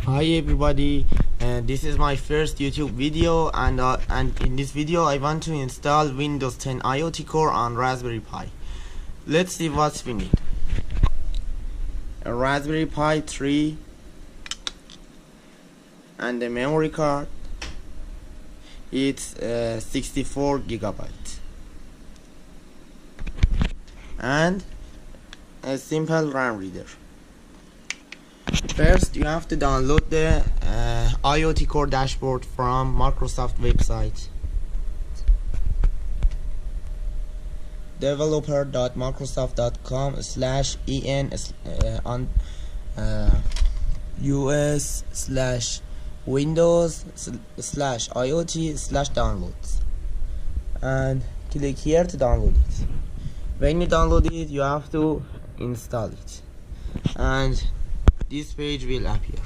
Hi everybody, this is my first YouTube video, and in this video I want to install Windows 10 IoT Core on Raspberry Pi. Let's see what we need. A Raspberry Pi 3 and a memory card. It's 64 gigabytes and a simple RAM reader. First, you have to download the IoT Core dashboard from Microsoft website, developer.microsoft.com/en/us/windows/IoT/downloads, and click here to download it. When you download it, you have to install it, and this page will appear.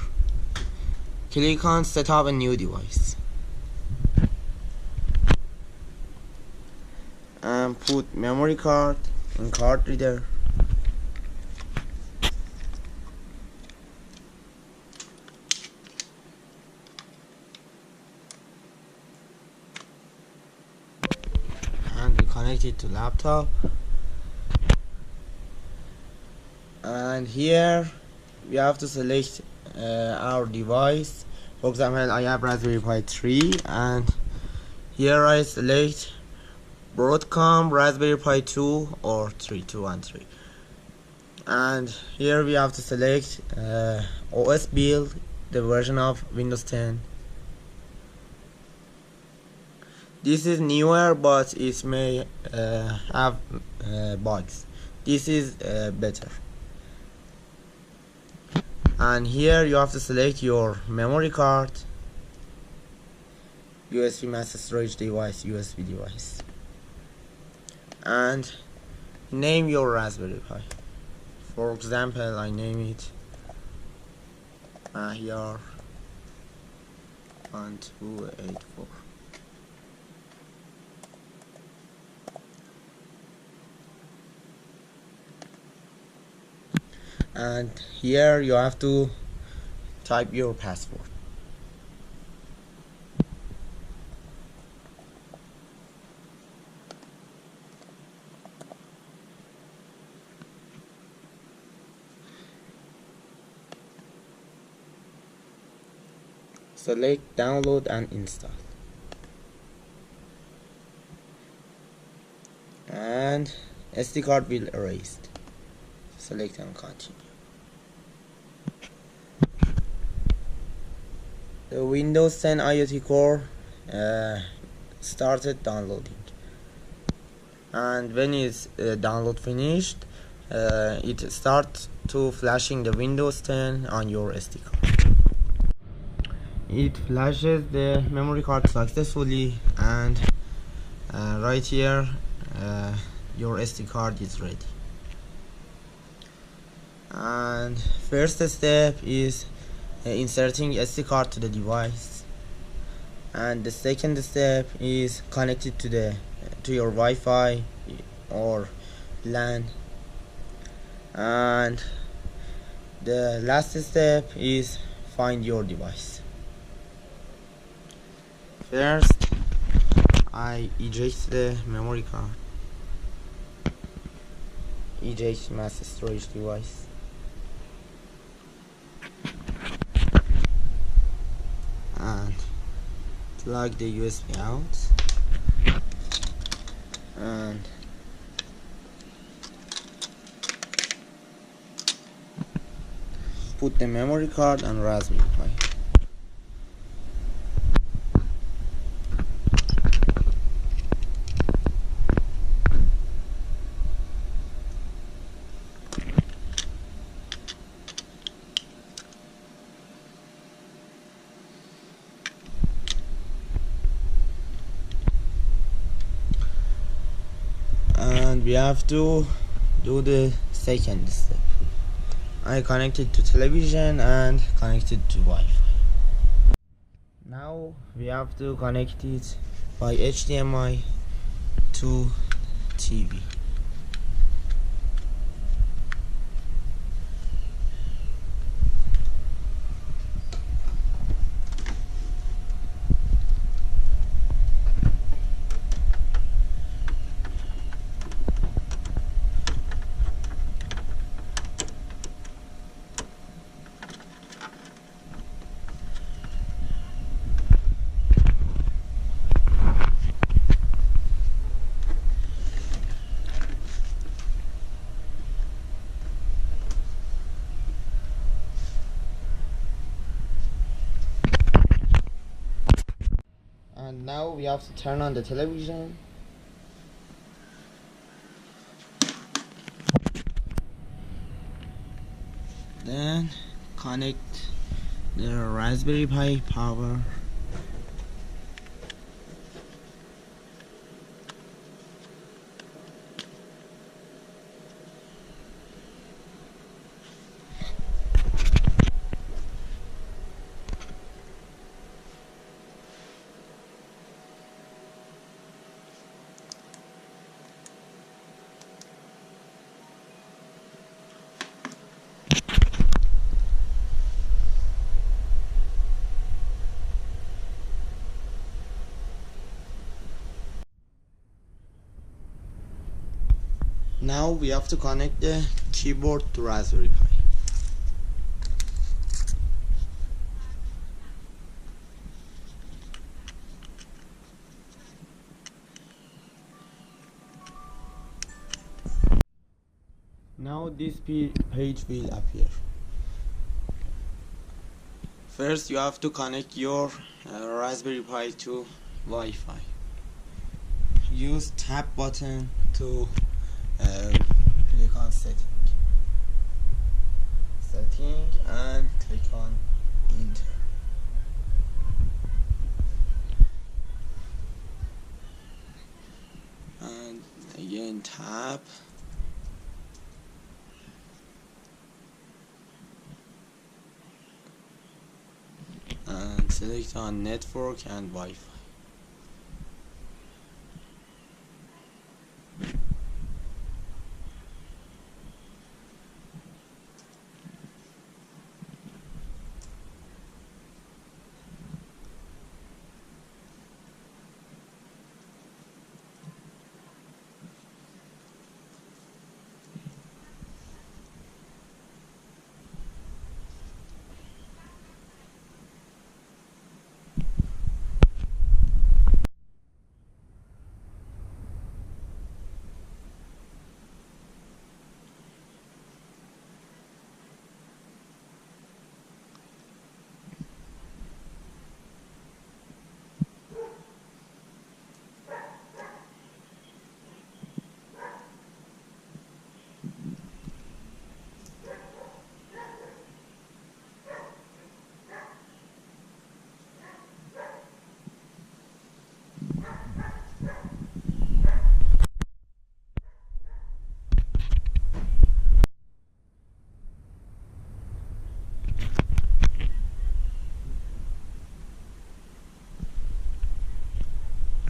Click on set up a new device and put memory card in card reader. And we connect it to laptop, and here we have to select our device. For example, I have Raspberry Pi 3, and here I select Broadcom Raspberry Pi 2 or 3213, and here we have to select OS build, the version of Windows 10. This is newer, but it may have bugs. This is better. And here you have to select your memory card, USB master storage device, USB device, and name your Raspberry Pi. For example, I name it Mahyar 1284. And here you have to type your password. Select download and install, and SD card will erased. Select and continue. The Windows 10 IoT Core started downloading, and when it's download finished, it starts to flashing the Windows 10 on your SD card. It flashes the memory card successfully, and right here your SD card is ready. And first step is inserting SD card to the device, and the second step is connected to your Wi-Fi or LAN, and the last step is find your device. First, I eject the memory card, eject master storage device, and plug the USB out, and put the memory card on Raspberry Pi. And we have to do the second step. I connected to television and connected to Wi-Fi. Now we have to connect it by HDMI to TV. And now we have to turn on the television. Then connect the Raspberry Pi power. Now we have to connect the keyboard to Raspberry Pi. Now this page will appear. First you have to connect your Raspberry Pi to Wi-Fi. Use tab button to click on setting and click on enter. And again tab. And select on network and Wi-Fi.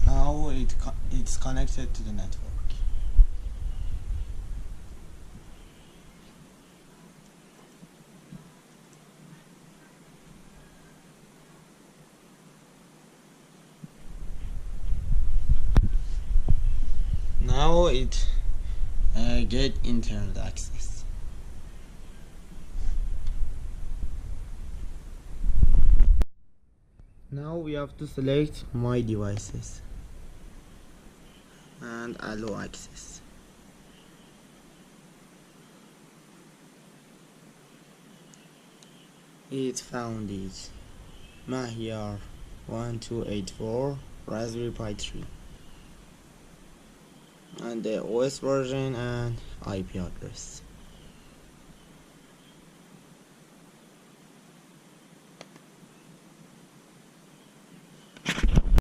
Now it's connected to the network. Now it get internet access. Now we have to select my devices and allow access. It found it. Mahyar 1284 Raspberry Pi 3 and the OS version and IP address.